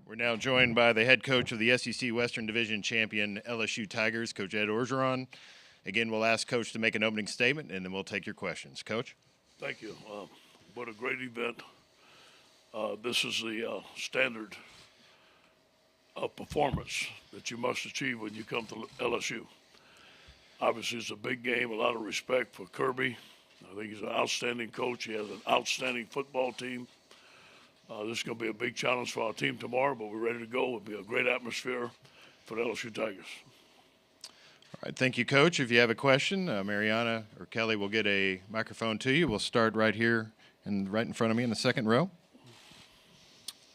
We're now joined by the head coach of the SEC Western Division champion LSU Tigers, Coach Ed Orgeron. Again, we'll ask Coach to make an opening statement, and then we'll take your questions. Coach? Thank you. What a great event. This is the standard of performance that you must achieve when you come to LSU. Obviously, it's a big game, a lot of respect for Kirby. I think he's an outstanding coach. He has an outstanding football team. This is going to be a big challenge for our team tomorrow, but we're ready to go. It'll be a great atmosphere for the LSU Tigers. All right, thank you, Coach. If you have a question, Mariana or Kelly will get a microphone to you. We'll start right here and right in front of me in the second row.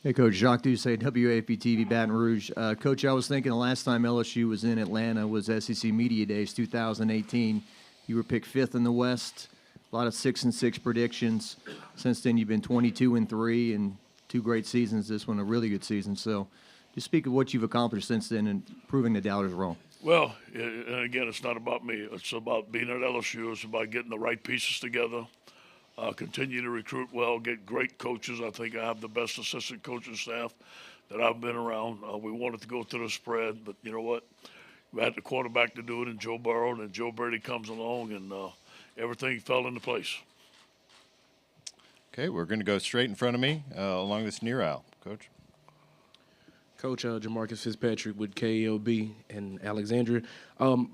Hey, Coach. Jacques Doucet, WAP-TV, Baton Rouge. Coach, I was thinking the last time LSU was in Atlanta was SEC Media Days 2018. You were picked 5th in the West. A lot of 6-6 predictions. Since then, you've been 22-3 and 2 great seasons. This one, a really good season. So just speak of what you've accomplished since then and proving the doubters wrong. Well, and again, it's not about me. It's about being at LSU. It's about getting the right pieces together, continue to recruit well, get great coaches. I think I have the best assistant coaching staff that I've been around. We wanted to go through the spread, but you know what? We had the quarterback to do it in Joe Burrow, and then Joe Brady comes along, and everything fell into place. Okay, we're going to go straight in front of me along this near aisle. Coach? Coach Jamarcus Fitzpatrick with KLB and Alexandria.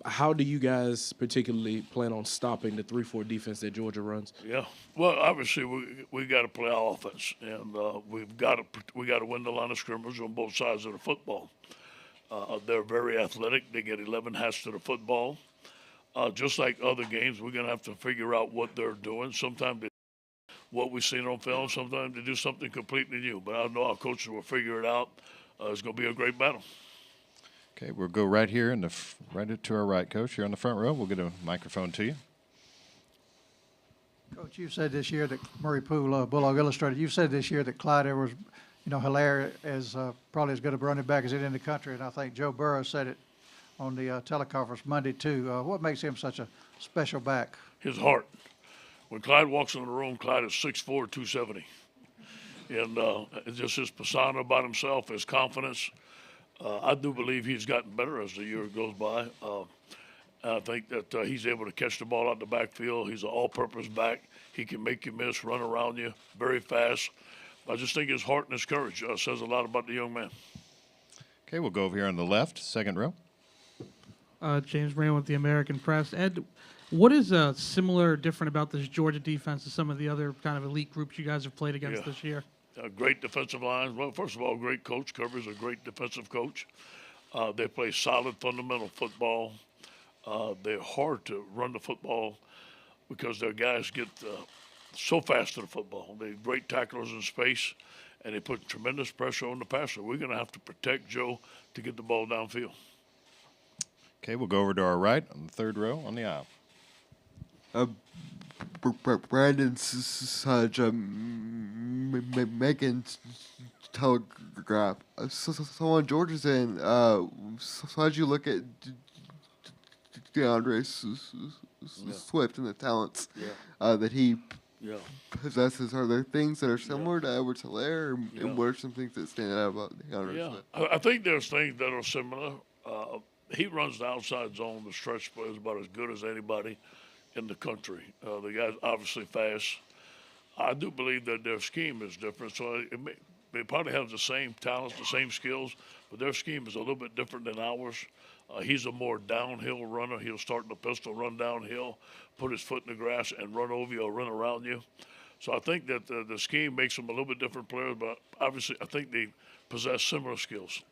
How do you guys particularly plan on stopping the 3-4 defense that Georgia runs? Yeah, well, obviously we got to play our offense, and we got to win the line of scrimmage on both sides of the football. They're very athletic. They get 11 hats to the football. Just like other games, we're going to have to figure out what they're doing. Sometimes what we've seen on film, sometimes they do something completely new. But I know our coaches will figure it out. It's going to be a great battle. Okay, we'll go right here right to our right, Coach. Here on the front row. We'll get a microphone to you. Coach, you said this year that Murray Poole, Bulldog Illustrated, you said this year that Clyde Edwards, Hilaire is probably as good a running back as any in the country, and I think Joe Burrow said it on the teleconference Monday too. What makes him such a special back? His heart. When Clyde walks in the room, Clyde is 6'4", 270. And it's just his persona about himself, his confidence. I do believe he's gotten better as the year goes by. I think that he's able to catch the ball out the backfield. He's an all-purpose back. He can make you miss, run around you, very fast. I just think his heart and his courage says a lot about the young man. Okay, we'll go over here on the left, second row. James Rand with the American Press. Ed, what is similar or different about this Georgia defense to some of the other kind of elite groups you guys have played against this year? Great defensive lines. Well, first of all, great coach. Kirby's a great defensive coach. They play solid fundamental football. They're hard to run the football because their guys get so fast to the football. They're great tacklers in space, and they put tremendous pressure on the passer. We're going to have to protect Joe to get the ball downfield. Okay, we'll go over to our right on the third row on the aisle. Brandon Sudge, Megan Telegraph. So on Georgia's end, so how'd you look at DeAndre Swift and the talents that he possesses? Are there things that are similar to Edwards Hilaire, and what are some things that stand out about DeAndre Swift? I think there's things that are similar. He runs the outside zone. The stretch play is about as good as anybody in the country. The guy's obviously fast. I do believe that their scheme is different, so they probably have the same talents, the same skills, but their scheme is a little bit different than ours. He's a more downhill runner. He'll start in the pistol, run downhill, put his foot in the grass, and run over you or run around you. So I think that the scheme makes them a little bit different players, but obviously I think they possess similar skills.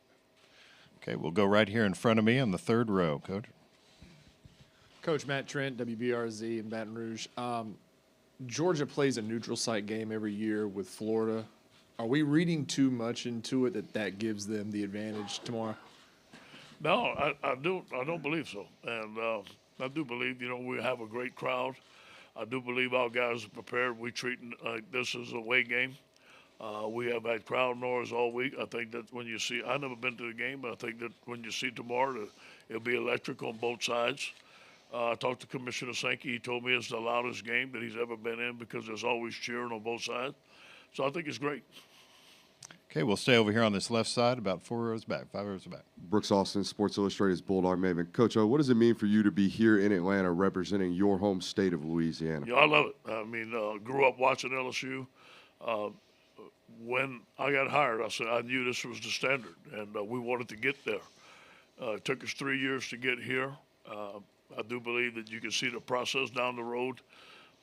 Okay, we'll go right here in front of me on the third row, Coach. Coach Matt Trent, WBRZ in Baton Rouge. Georgia plays a neutral site game every year with Florida. Are we reading too much into it that gives them the advantage tomorrow? No, I don't believe so. And I do believe, we have a great crowd. I do believe our guys are prepared. We treat like this as a away game. We have had crowd noise all week. I think that when you see, I've never been to the game, but I think that when you see tomorrow, it'll be electric on both sides. I talked to Commissioner Sankey. He told me it's the loudest game that he's ever been in because there's always cheering on both sides. So I think it's great. Okay, we'll stay over here on this left side, about 4 rows back, 5 rows back. Brooks Austin, Sports Illustrated's Bulldog Maven. Coach O, what does it mean for you to be here in Atlanta representing your home state of Louisiana? Yeah, I love it. I mean, grew up watching LSU. When I got hired, I said I knew this was the standard, and we wanted to get there. It took us 3 years to get here. I do believe that you can see the process down the road.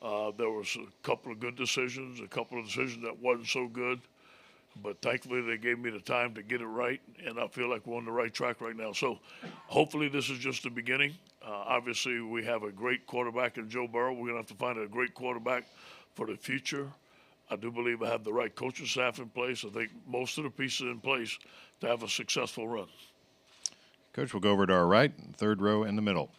There was a couple of good decisions, a couple of decisions that wasn't so good. But thankfully, they gave me the time to get it right, and I feel like we're on the right track right now. So hopefully this is just the beginning. Obviously, we have a great quarterback in Joe Burrow. We're going to have to find a great quarterback for the future. I do believe I have the right coaching staff in place. I think most of the pieces in place to have a successful run. Coach, we'll go over to our right, 3rd row in the middle.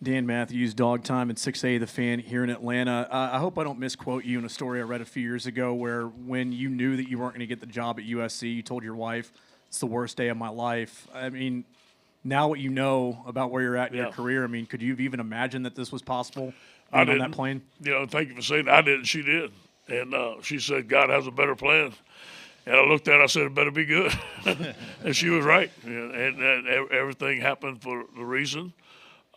Dan Matthews, Dog Time at 6A The Fan here in Atlanta. I hope I don't misquote you in a story I read a few years ago where when you knew that you weren't going to get the job at USC, you told your wife, it's the worst day of my life. I mean, now what you know about where you're at in your career, I mean, could you have even imagined that this was possible on that plane? You know, thank you for saying that. I didn't. She did. And she said, God has a better plan. And I looked at her, I said, it better be good. And she was right. And everything happened for the reason.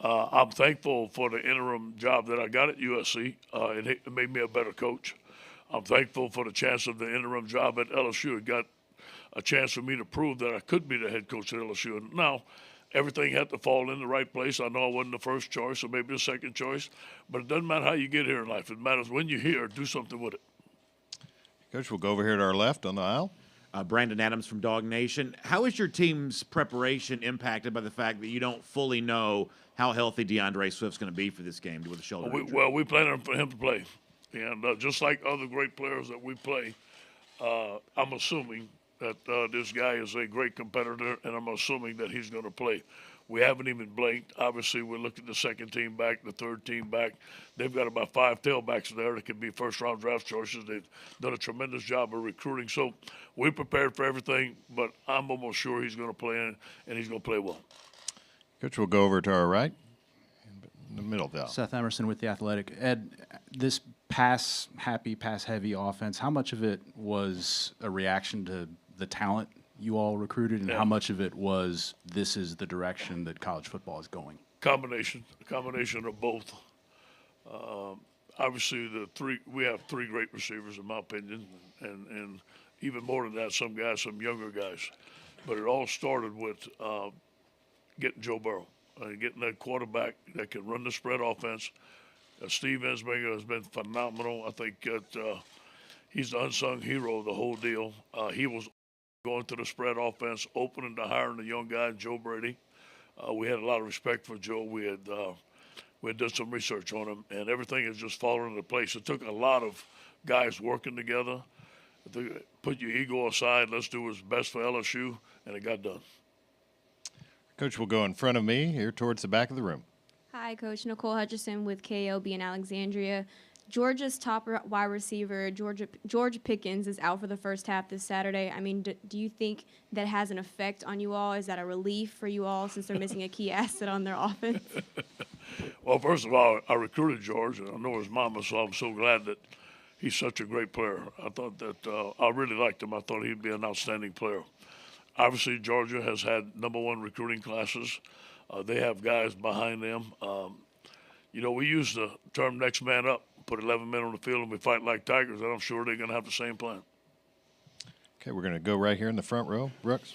I'm thankful for the interim job that I got at USC. It made me a better coach. I'm thankful for the chance of the interim job at LSU. It got a chance for me to prove that I could be the head coach at LSU. And now, everything had to fall in the right place. I know I wasn't the first choice or maybe the second choice, but it doesn't matter how you get here in life. It matters when you're here, do something with it. Coach, we'll go over here to our left on the aisle. Brandon Adams from Dog Nation. How is your team's preparation impacted by the fact that you don't fully know how healthy DeAndre Swift's going to be for this game with a shoulder injury? We plan for him to play. And just like other great players that we play, I'm assuming that this guy is a great competitor, and I'm assuming that he's going to play. We haven't even blinked. Obviously, we're looking at the second team back, the third team back. They've got about 5 tailbacks there that could be first-round draft choices. They've done a tremendous job of recruiting. So we're prepared for everything, but I'm almost sure he's going to play in, and he's going to play well. Coach, we'll go over to our right, in the middle now. Seth Emerson with The Athletic. Ed, this pass-happy, pass-heavy offense, how much of it was a reaction to the talent you all recruited, and how much of it was this is the direction that college football is going? A combination of both. Obviously, we have 3 great receivers, in my opinion, and even more than that, some younger guys. But it all started with getting Joe Burrow, getting that quarterback that can run the spread offense. Steve Ensminger has been phenomenal. I think that he's the unsung hero of the whole deal. He was going to the spread offense, opening to hiring the young guy, Joe Brady. We had a lot of respect for Joe. We had done some research on him, and everything has just fallen into place. It took a lot of guys working together. Put your ego aside. Let's do what's best for LSU, and it got done. Coach will go in front of me here towards the back of the room. Hi, Coach. Nicole Hutchison with KOB in Alexandria. Georgia's top wide receiver, George Pickens, is out for the first half this Saturday. I mean, do you think that has an effect on you all? Is that a relief for you all since they're missing a key asset on their offense? Well, first of all, I recruited George, and I know his mama, so I'm so glad that he's such a great player. I thought that I really liked him. I thought he'd be an outstanding player. Obviously, Georgia has had #1 recruiting classes. They have guys behind them. We use the term next man up. Put 11 men on the field and we fight like Tigers, and I'm sure they're going to have the same plan. Okay, we're going to go right here in the front row. Brooks.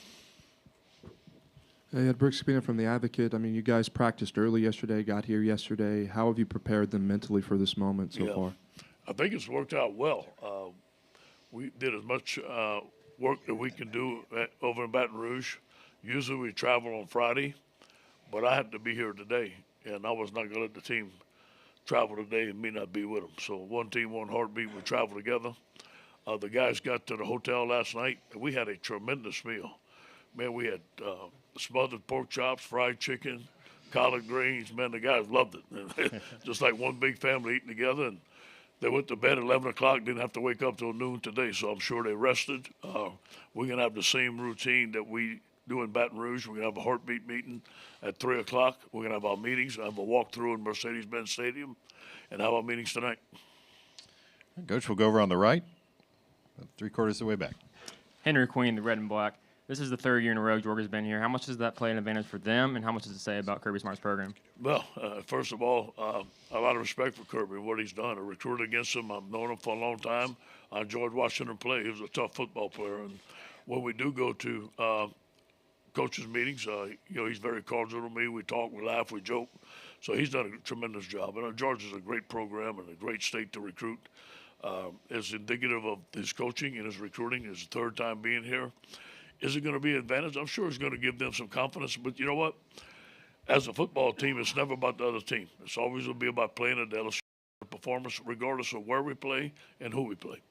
Hey, Ed, Brooks Spina from The Advocate. I mean, you guys practiced early yesterday, got here yesterday. How have you prepared them mentally for this moment so far? I think it's worked out well. We did as much work that we can do over in Baton Rouge. Usually we travel on Friday, but I had to be here today, and I was not going to let the team travel today and me not be with them. So one team, one heartbeat, we travel together. The guys got to the hotel last night, and we had a tremendous meal. Man, we had smothered pork chops, fried chicken, collard greens. Man, the guys loved it. Just like one big family eating together. And they went to bed at 11 o'clock, didn't have to wake up till noon today, so I'm sure they rested. We're going to have the same routine that we do in Baton Rouge. We're going to have a heartbeat meeting at 3 o'clock. We're going to have our meetings. I have a walkthrough in Mercedes-Benz Stadium and have our meetings tonight. Coach, we'll go over on the right, 3/4 of the way back. Henry Queen, the red and black. This is the third year in a row Georgia's been here. How much does that play an advantage for them, and how much does it say about Kirby Smart's program? Well, first of all, a lot of respect for Kirby and what he's done. I recruited against him. I've known him for a long time. I enjoyed watching him play. He was a tough football player. And when we do go to coaches' meetings, he's very cordial to me. We talk, we laugh, we joke. So he's done a tremendous job. And Georgia's a great program and a great state to recruit. It's indicative of his coaching and his recruiting. His third time being here. Is it going to be an advantage? I'm sure it's going to give them some confidence. But you know what? As a football team, it's never about the other team. It's always going to be about playing at the LSU performance, regardless of where we play and who we play.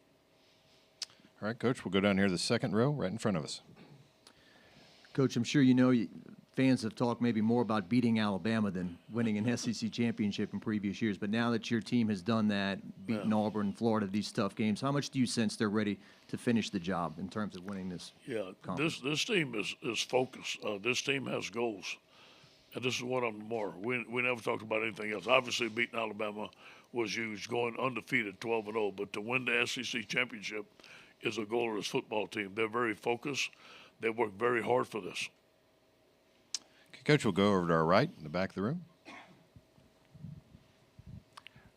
All right, Coach, we'll go down here to the second row right in front of us. Coach, I'm sure you know fans have talked maybe more about beating Alabama than winning an SEC championship in previous years. But now that your team has done that, beaten Auburn, Florida, these tough games, how much do you sense they're ready to finish the job in terms of winning this? Yeah, this team is focused. This team has goals. And this is what I'm more. We never talked about anything else. Obviously, beating Alabama was huge, going undefeated 12-0. But to win the SEC championship is a goal of this football team. They're very focused. They work very hard for this. Okay, Coach, we'll go over to our right in the back of the room.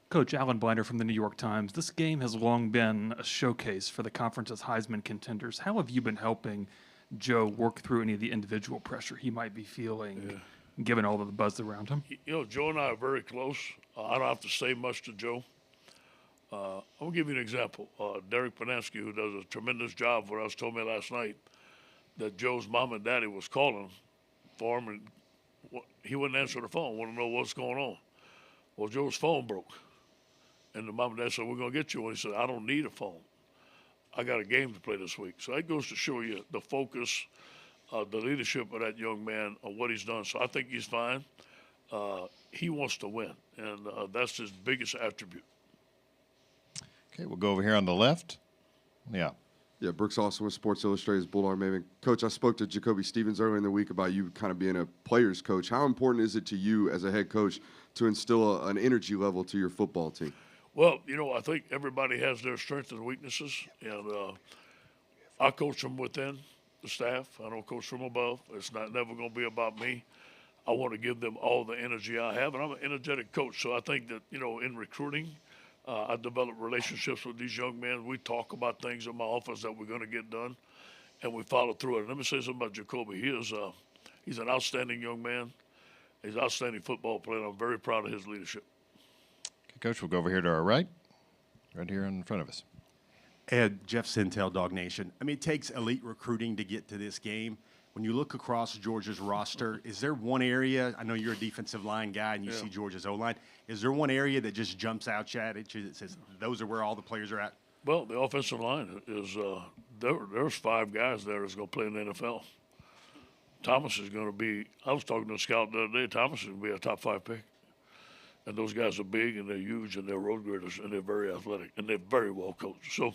Coach Alan Blinder from the New York Times. This game has long been a showcase for the conference's Heisman contenders. How have you been helping Joe work through any of the individual pressure he might be feeling, given all of the buzz around him? Joe and I are very close. I don't have to say much to Joe. I'm going to give you an example. Derek Panansky, who does a tremendous job for us, told me last night that Joe's mom and daddy was calling for him, and he wouldn't answer the phone, want to know what's going on. Well, Joe's phone broke. And the mom and dad said, we're going to get you one. He said, I don't need a phone. I got a game to play this week. So that goes to show you the focus, the leadership of that young man on what he's done. So I think he's fine. He wants to win, and that's his biggest attribute. Okay, we'll go over here on the left. Yeah. Yeah, Brooks Austin with Sports Illustrated's Bulldog Maven. Coach, I spoke to Jacoby Stevens earlier in the week about you kind of being a player's coach. How important is it to you as a head coach to instill an energy level to your football team? Well, I think everybody has their strengths and weaknesses, and I coach from within the staff. I don't coach from above. It's never going to be about me. I want to give them all the energy I have, and I'm an energetic coach. So I think that, in recruiting, I develop relationships with these young men. We talk about things in my office that we're going to get done, and we follow through it. Let me say something about Jacoby. He's an outstanding young man. He's an outstanding football player. I'm very proud of his leadership. Okay, Coach, we'll go over here to our right here in front of us. Ed, Jeff Sintel, Dog Nation. I mean, it takes elite recruiting to get to this game. When you look across Georgia's roster, is there one area, I know you're a defensive line guy and you see Georgia's O-line, is there one area that just jumps out at you that says those are where all the players are at? Well, the offensive line is there's 5 guys there that's going to play in the NFL. Thomas is going to be, I was talking to a scout the other day, Thomas is going to be a top 5 pick. And those guys are big and they're huge and they're road graders and they're very athletic and they're very well coached. So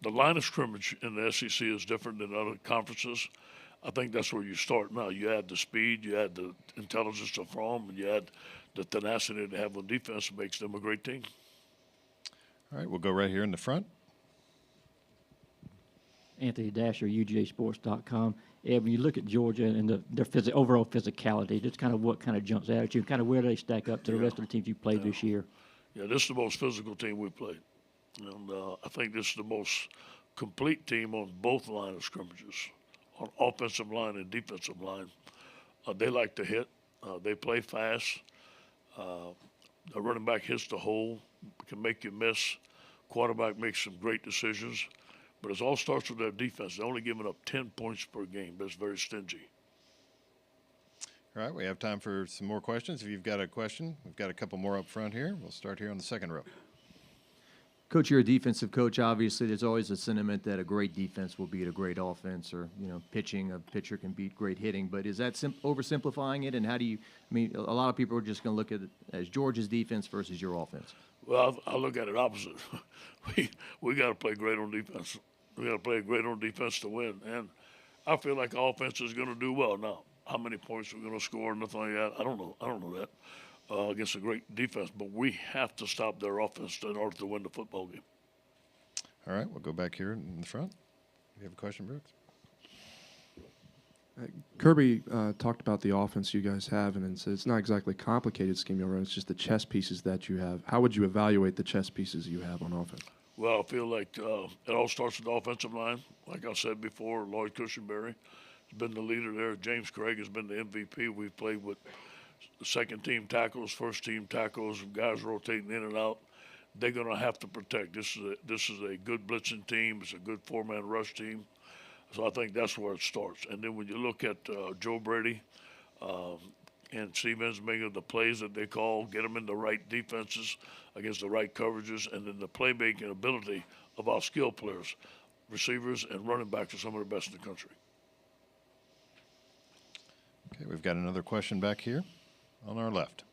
the line of scrimmage in the SEC is different than other conferences. I think that's where you start now. You add the speed, you add the intelligence to throw them, and you add the tenacity they have on defense makes them a great team. All right, we'll go right here in the front. Anthony Dasher, UGAsports.com. And when you look at Georgia and their overall physicality, just kind of what kind of jumps out at you, kind of where do they stack up to the rest of the teams you played this year? Yeah, this is the most physical team we played. And I think this is the most complete team on both line of scrimmages, on offensive line and defensive line. They like to hit. They play fast. The running back hits the hole, can make you miss. Quarterback makes some great decisions. But it all starts with their defense. They're only giving up 10 points per game. That's very stingy. All right, we have time for some more questions. If you've got a question, we've got a couple more up front here. We'll start here on the second row. Coach, you're a defensive coach. Obviously, there's always a sentiment that a great defense will beat a great offense, or pitching, a pitcher can beat great hitting. But is that oversimplifying it? And how do you? I mean, a lot of people are just going to look at it as Georgia's defense versus your offense. Well, I look at it opposite. we got to play great on defense. We got to play great on defense to win, and I feel like our offense is going to do well. Now, how many points we're going to score, nothing like that, I don't know that against a great defense. But we have to stop their offense in order to win the football game. All right, we'll go back here in the front. You have a question, Brooks? Kirby talked about the offense you guys have, and it's not exactly a complicated scheme you run. It's just the chess pieces that you have. How would you evaluate the chess pieces you have on offense? Well, I feel like it all starts with the offensive line. Like I said before, Lloyd Cushenberry has been the leader there. James Craig has been the MVP. We've played with second-team tackles, first-team tackles, guys rotating in and out. They're going to have to protect. This is a good blitzing team. It's a good four-man rush team. So I think that's where it starts. And then when you look at Joe Brady and Steve Ensminger, the plays that they call, get them in the right defenses against the right coverages, and then the playmaking ability of our skill players, receivers and running backs are some of the best in the country. Okay, we've got another question back here on our left.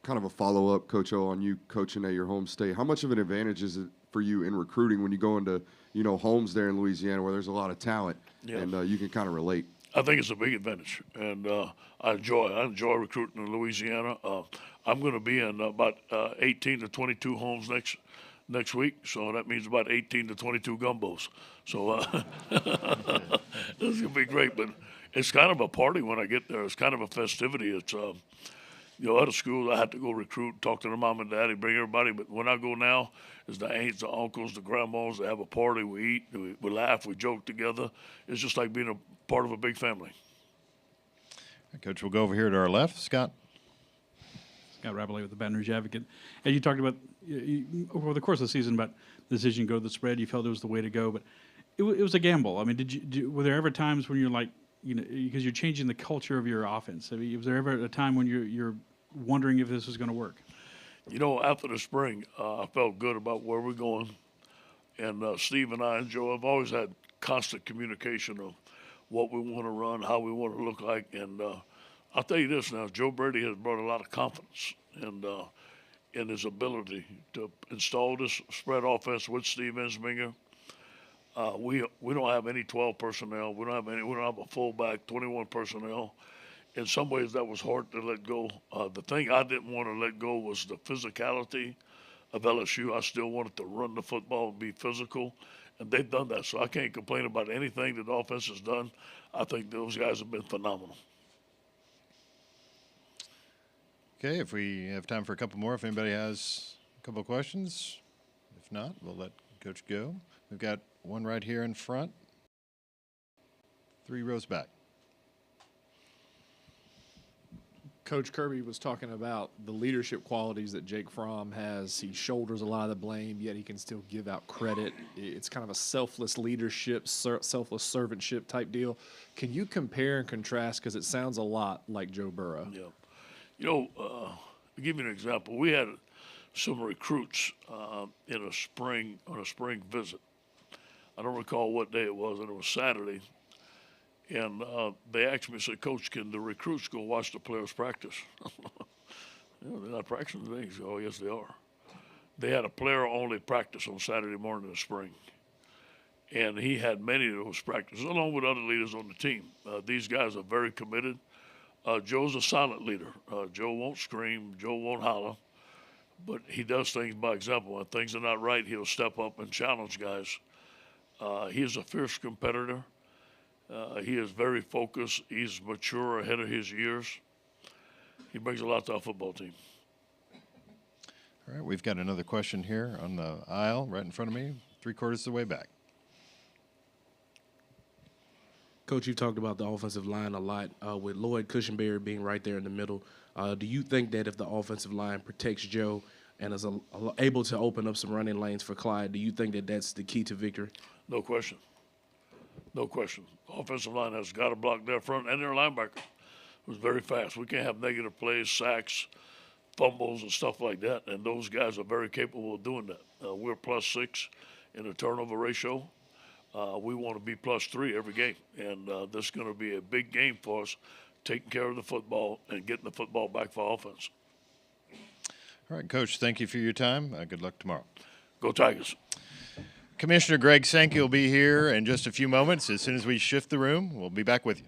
Kind of a follow-up, Coach O, on you coaching at your home state. How much of an advantage is it for you in recruiting when you go into, homes there in Louisiana where there's a lot of talent and you can kind of relate? I think it's a big advantage, and I enjoy recruiting in Louisiana. I'm going to be in about 18 to 22 homes next week, so that means about 18 to 22 gumbos. So this is going to be great, but it's kind of a party when I get there. It's kind of a festivity. It's other schools, I had to go recruit, talk to the mom and daddy, bring everybody. But when I go now, it's the aunts, the uncles, the grandmas. They have a party. We eat, we laugh, we joke together. It's just like being a part of a big family. Coach, we'll go over here to our left. Scott. Scott Rabelais with the Baton Rouge Advocate. And you talked about, over the course of the season, about the decision to go to the spread. You felt it was the way to go. But it was a gamble. I mean, were there ever times when you're like, because you're changing the culture of your offense? I mean, was there ever a time when you're wondering if this was going to work? After the spring, I felt good about where we're going. And Steve and I and Joe have always had constant communication of what we want to run, how we want to look like. And I'll tell you this now, Joe Brady has brought a lot of confidence in his ability to install this spread offense with Steve Ensminger. We don't have any 12 personnel. We don't have a fullback, 21 personnel. In some ways, that was hard to let go. The thing I didn't want to let go was the physicality of LSU. I still wanted to run the football and be physical, and they've done that. So I can't complain about anything that the offense has done. I think those guys have been phenomenal. Okay, if we have time for a couple more, if anybody has a couple of questions. If not, we'll let Coach go. We've got one right here in front, 3 rows back. Coach Kirby was talking about the leadership qualities that Jake Fromm has. He shoulders a lot of the blame, yet he can still give out credit. It's kind of a selfless leadership, selfless servantship type deal. Can you compare and contrast, because it sounds a lot like Joe Burrow? Yeah. To give you an example, we had some recruits on a spring visit. I don't recall what day it was, and it was Saturday. And they asked me, said, Coach, can the recruits go watch the players practice? They're not practicing today. Said, oh, yes, they are. They had a player-only practice on Saturday morning in the spring. And he had many of those practices, along with other leaders on the team. These guys are very committed. Joe's a silent leader. Joe won't scream. Joe won't holler. But he does things by example. When things are not right, he'll step up and challenge guys. He is a fierce competitor. He is very focused. He's mature, ahead of his years. He brings a lot to our football team. All right, we've got another question here on the aisle right in front of me, 3/4 of the way back. Coach, you've talked about the offensive line a lot, with Lloyd Cushenberry being right there in the middle. Do you think that if the offensive line protects Joe and is able to open up some running lanes for Clyde, do you think that that's the key to victory? No question. No question. Offensive line has got to block their front and their linebacker. It was very fast. We can't have negative plays, sacks, fumbles, and stuff like that. And those guys are very capable of doing that. We're +6 in the turnover ratio. We want to be +3 every game. And this is going to be a big game for us, taking care of the football and getting the football back for offense. All right, Coach, thank you for your time. Good luck tomorrow. Go Tigers. Commissioner Greg Sankey will be here in just a few moments. As soon as we shift the room, we'll be back with you.